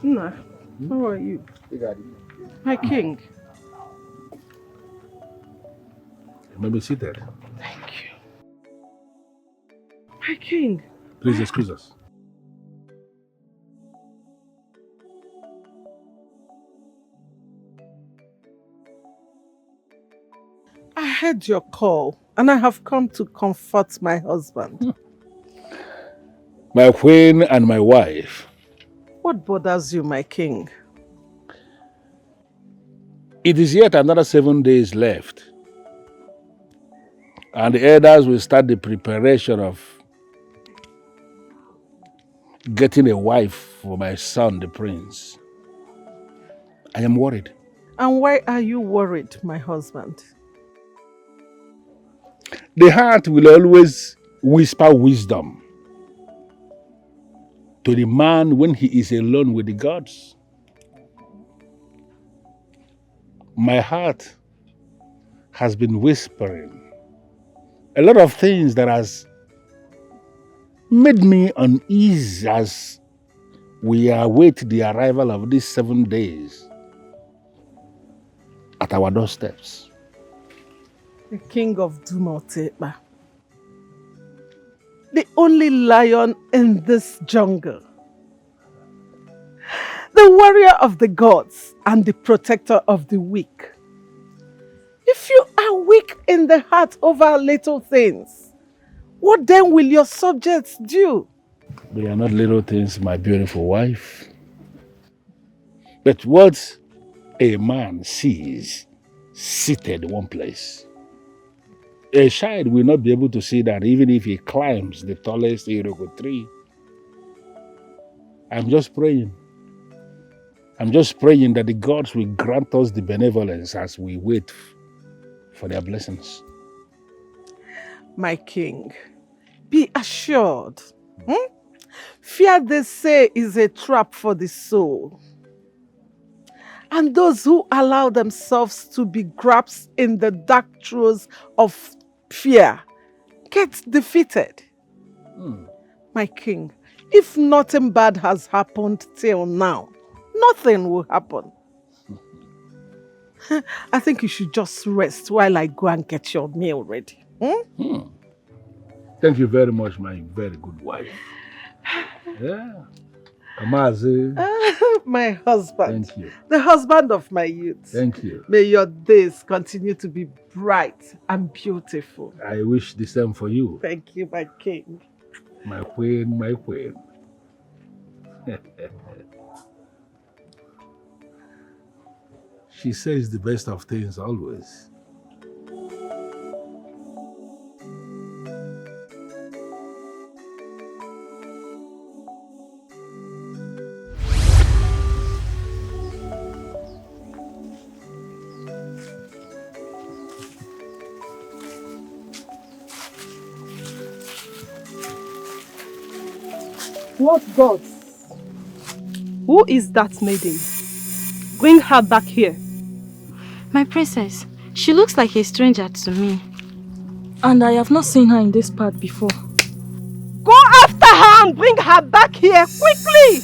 Nah, how are you? My king. You may be seated. Thank you. My king. Please excuse us. I heard your call and I have come to comfort my husband. My queen and my wife. What bothers you, my king? It is yet another 7 days left. And the elders will start the preparation of getting a wife for my son, the prince. I am worried. And why are you worried, my husband? The heart will always whisper wisdom to the man when he is alone with the gods. My heart has been whispering a lot of things that has made me uneasy as we await the arrival of these 7 days at our doorsteps. The king of Dumotepa. The only lion in this jungle. The warrior of the gods and the protector of the weak. If you are weak in the heart over little things, what then will your subjects do? They are not little things, my beautiful wife. But what a man sees seated in one place A child will not be able to see that even if he climbs the tallest Iroko tree. I'm just praying. I'm just praying that the gods will grant us the benevolence as we wait for their blessings. My king, be assured. Fear, they say, is a trap for the soul. And those who allow themselves to be grasped in the dark throes of fear get defeated. My king, if nothing bad has happened till now, nothing will happen. I think you should just rest while I go and get your meal ready. Thank you very much, my very good wife. Yeah. Amazi. My husband. Thank you. The husband of my youth. Thank you. May your days continue to be bright and beautiful. I wish the same for you. Thank you, my king. My queen, my queen. She says the best of things always. What gods? Who is that maiden? Bring her back here. My princess, she looks like a stranger to me. And I have not seen her in this part before. Go after her and bring her back here quickly!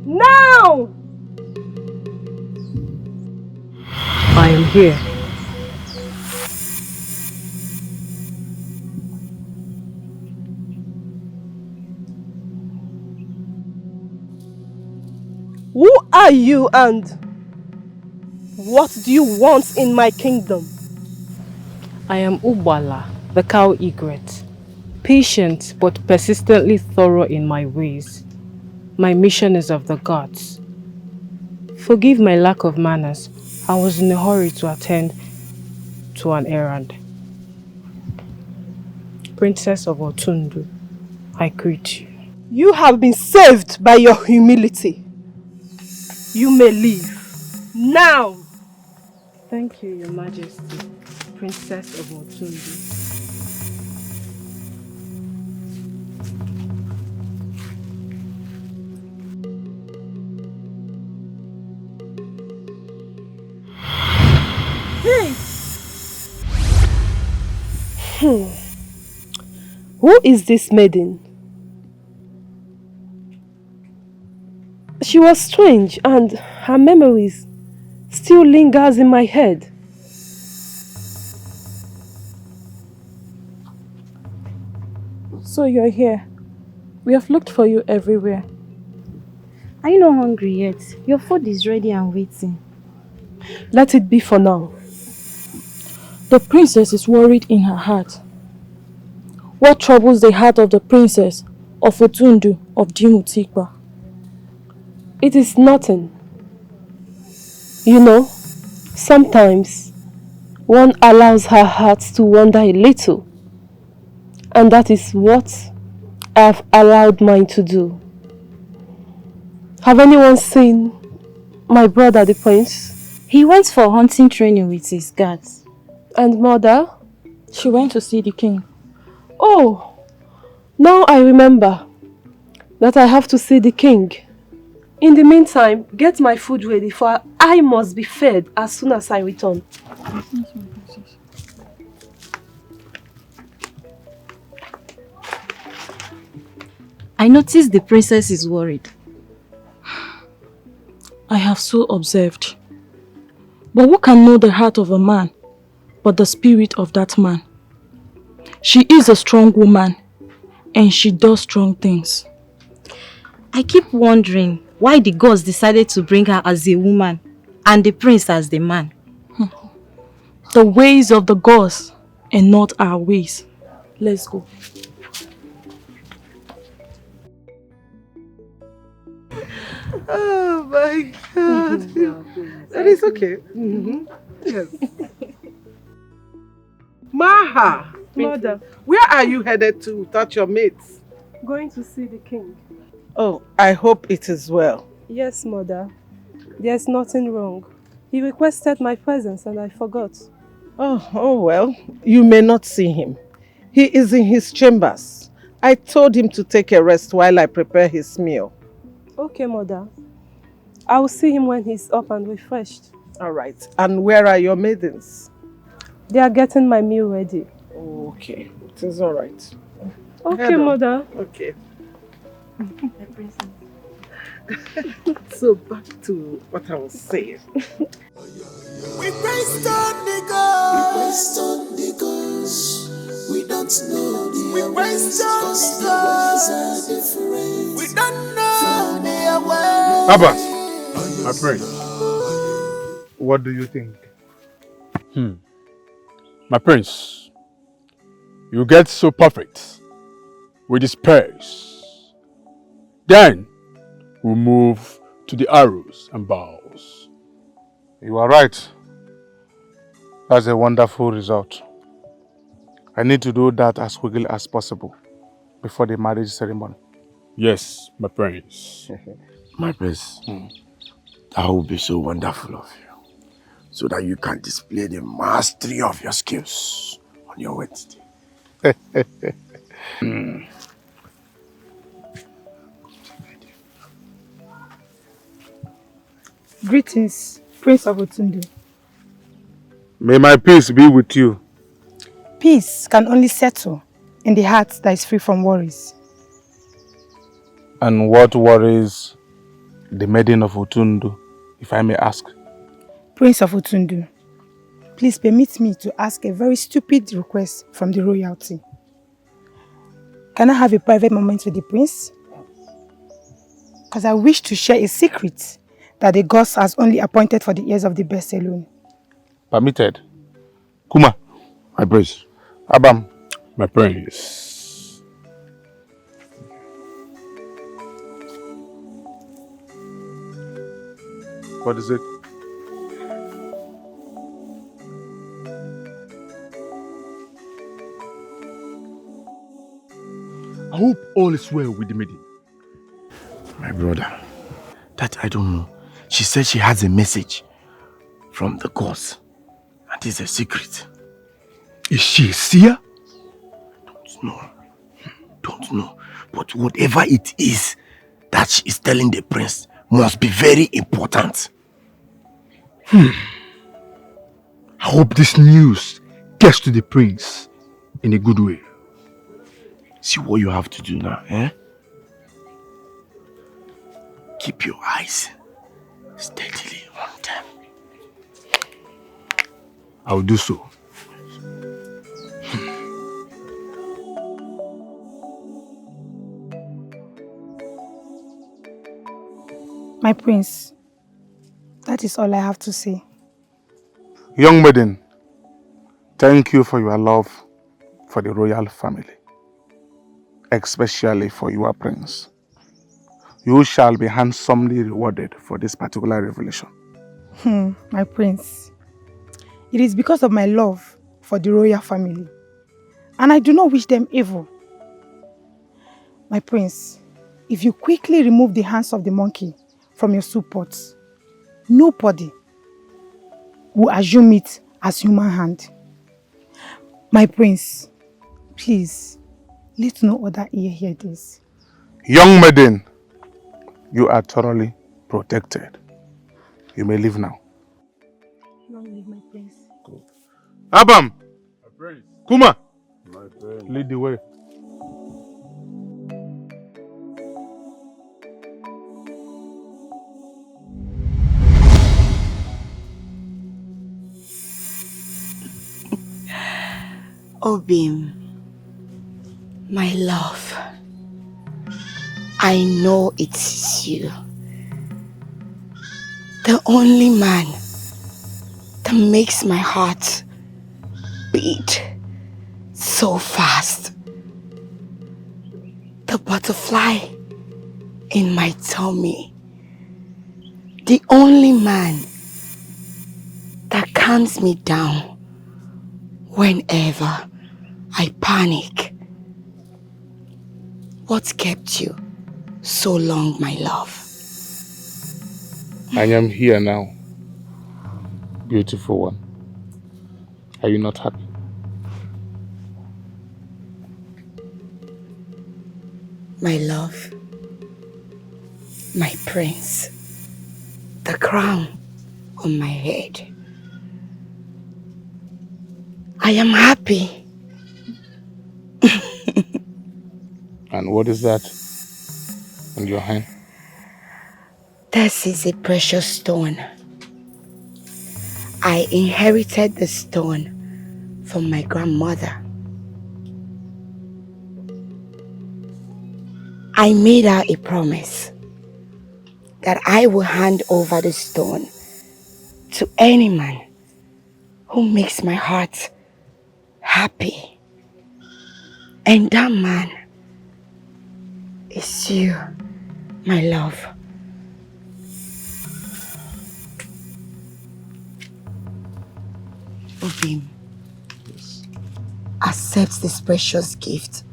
Now! I am here. Who are you and what do you want in my kingdom? I am Ubala, the cow egret. Patient but persistently thorough in my ways. My mission is of the gods. Forgive my lack of manners. I was in a hurry to attend to an errand. Princess of Otundu, I greet you. You have been saved by your humility. You may leave. Now! Thank you, Your Majesty, Princess of Otundu. Who is this maiden? She was strange and her memories still lingers in my head. So you're here. We have looked for you everywhere. Are you not hungry yet? Your food is ready and waiting. Let it be for now. The princess is worried in her heart. What troubles the heart of the princess of Otundu of Dimutikpa? It is nothing. You know, sometimes one allows her heart to wander a little. And that is what I have allowed mine to do. Have anyone seen my brother the prince? He went for hunting training with his guards. And mother? She went to see the king. Oh, now I remember that I have to see the king. In the meantime, get my food ready for I must be fed as soon as I return. I noticed the princess is worried. I have so observed. But who can know the heart of a man but the spirit of that man? She is a strong woman and she does strong things. I keep wondering why the gods decided to bring her as a woman and the prince as the man. The ways of the gods and not our ways. Let's go. Oh my God. That is okay. Yes. Maha, Mother. where are you headed to without your mates? Going to see the king. Oh, I hope it is well. Yes, mother. There's nothing wrong. He requested my presence and I forgot. Oh well, you may not see him. He is in his chambers. I told him to take a rest while I prepare his meal. Okay, mother. I will see him when he's up and refreshed. All right. And where are your maidens? They are getting my meal ready. Okay, it is all right. Okay, Head on. mother. Okay. So back to what I was saying. We praise on the gods. We praise on the gods. We don't know the ways, cause the ways are different. We don't know their ways. Abba, my prince, what do you think? My prince, you get so perfect with this praise. Then we'll move to the arrows and bows. You are right. That's a wonderful result. I need to do that as quickly as possible before the marriage ceremony. Yes, my prince. My prince, that would be so wonderful of you, so that you can display the mastery of your skills on your wedding day. Greetings, Prince of Otundu. May my peace be with you. Peace can only settle in the heart that is free from worries. And what worries the maiden of Otundu, if I may ask? Prince of Otundu, please permit me to ask a very stupid request from the royalty. Can I have a private moment with the prince? Because I wish to share a secret that the gods has only appointed for the ears of the best alone. Permitted. Kuma, my prince. Abam, my prince. What is it? I hope all is well with the maiden. My brother, that I don't know. She said she has a message from the gods, and it's a secret. Is she a seer? Don't know. But whatever it is that she is telling the prince must be very important. I hope this news gets to the prince in a good way. See what you have to do now, eh? Keep your eyes steadily on them. I will do so. My prince, that is all I have to say. Young maiden, thank you for your love for the royal family, especially for your prince. You shall be handsomely rewarded for this particular revelation. My prince, it is because of my love for the royal family, and I do not wish them evil. My prince, if you quickly remove the hands of the monkey from your soup pots, nobody will assume it as human hand. My prince, please, let no other ear hear this. Young maiden, you are thoroughly protected. You may leave now. Long live my prince. Abam! Kuma! Lead the way. Obim, my love, I know it is you. The only man that makes my heart beat so fast. The butterfly in my tummy The only man that calms me down whenever I panic. What kept you so long, my love? I am here now, beautiful one. Are you not happy? My love, my prince, the crown on my head. I am happy. And what is that in your hand? This is a precious stone. I inherited the stone from my grandmother. I made her a promise that I will hand over the stone to any man who makes my heart happy. And that man is you, my love. Obim, accept this precious gift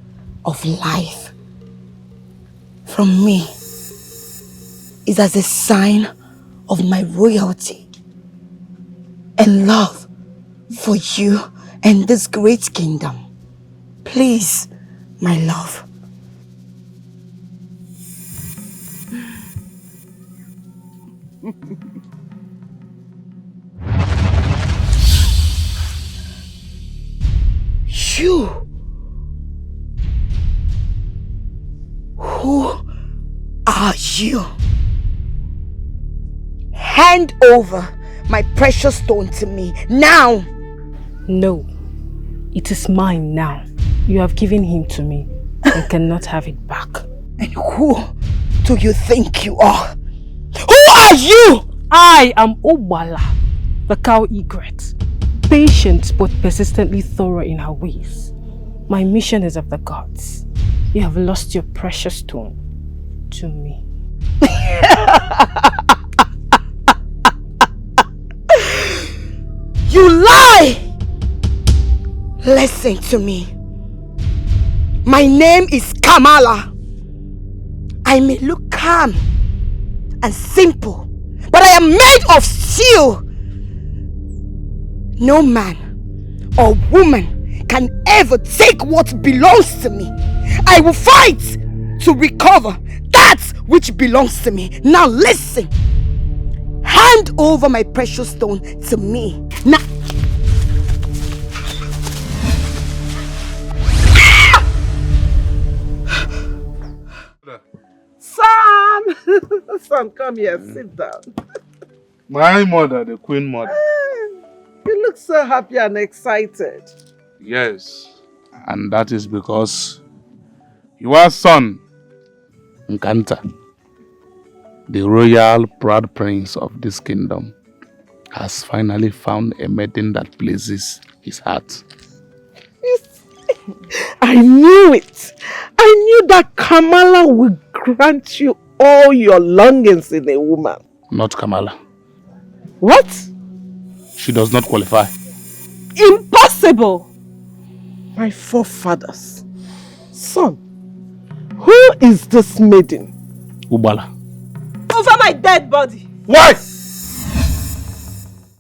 of life from me. Is as a sign of my royalty and love for you and this great kingdom. Please, my love. You? Who are you? Hand over my precious stone to me now. No, it is mine now. You have given him to me. I cannot have it back. And who do you think you are? Who are you? I am Obala, the cow egret. Patient but persistently thorough in her ways. My mission is of the gods. You have lost your precious stone to me. You lie! Listen to me. My name is Kamala. I may look calm and simple, but I am made of steel. No man or woman can ever take what belongs to me. I will fight to recover that which belongs to me. Now listen. Hand over my precious stone to me. Now. Son! Son, come here, sit down. My mother, the queen mother. You look so happy and excited. Yes. And that is because your son, Nkanta, the royal proud prince of this kingdom, has finally found a maiden that pleases his heart. I knew it. I knew that Kamala will grant you all your longings in a woman. Not Kamala. What? She does not qualify. Impossible! My forefathers. Son, who is this maiden? Ubala. Over my dead body. Why?